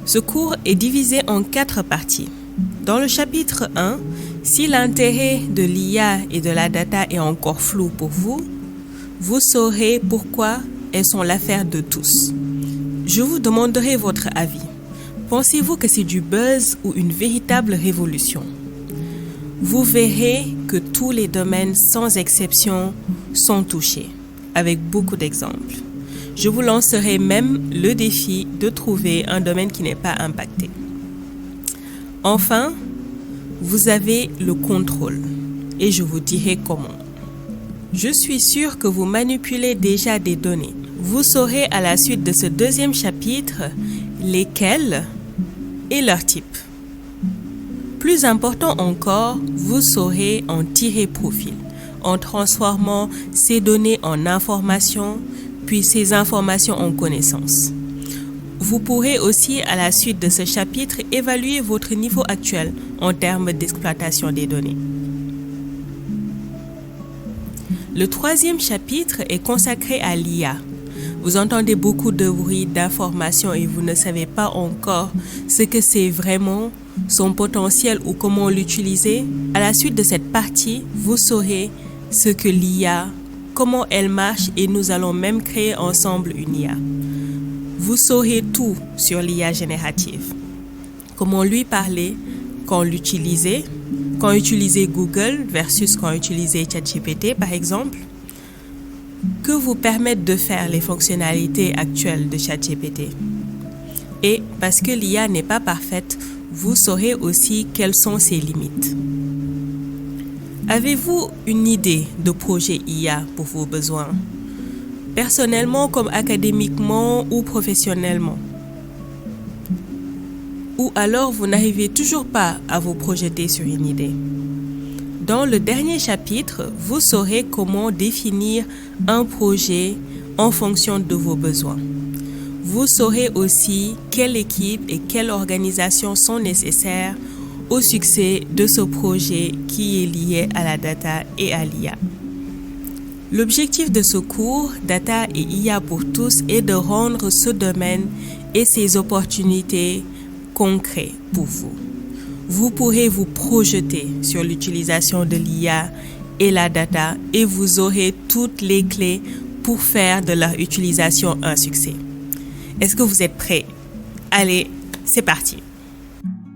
Ce cours est divisé en 4 parties. Dans le chapitre 1, si l'intérêt de l'IA et de la data est encore flou pour vous, vous saurez pourquoi elles sont l'affaire de tous. Je vous demanderai votre avis. Pensez-vous que c'est du buzz ou une véritable révolution? Vous verrez que tous les domaines, sans exception, sont touchés, avec beaucoup d'exemples. Je vous lancerai même le défi de trouver un domaine qui n'est pas impacté. Enfin, vous avez le contrôle et je vous dirai comment. Je suis sûre que vous manipulez déjà des données. Vous saurez à la suite de ce deuxième chapitre lesquelles et leur type. Plus important encore, vous saurez en tirer profit en transformant ces données en informations, puis ces informations en connaissances. Vous pourrez aussi, à la suite de ce chapitre, évaluer votre niveau actuel en termes d'exploitation des données. Le troisième chapitre est consacré à l'IA. Vous entendez beaucoup de bruit, d'informations et vous ne savez pas encore ce que c'est vraiment, son potentiel ou comment l'utiliser. À la suite de cette partie, vous saurez ce que l'IA, comment elle marche et nous allons même créer ensemble une IA. Vous saurez tout sur l'IA générative. Comment lui parler, quand l'utiliser, quand utiliser Google versus quand utiliser ChatGPT par exemple. Que vous permettent de faire les fonctionnalités actuelles de ChatGPT. Et parce que l'IA n'est pas parfaite, vous saurez aussi quelles sont ses limites. Avez-vous une idée de projet IA pour vos besoins? Personnellement comme académiquement ou professionnellement? Ou alors vous n'arrivez toujours pas à vous projeter sur une idée? Dans le dernier chapitre, vous saurez comment définir un projet en fonction de vos besoins. Vous saurez aussi quelle équipe et quelle organisation sont nécessaires au succès de ce projet qui est lié à la data et à l'IA. L'objectif de ce cours, Data et IA pour tous, est de rendre ce domaine et ses opportunités concrets pour vous. Vous pourrez vous projeter sur l'utilisation de l'IA et la data et vous aurez toutes les clés pour faire de leur utilisation un succès. Est-ce que vous êtes prêts? Allez, c'est parti!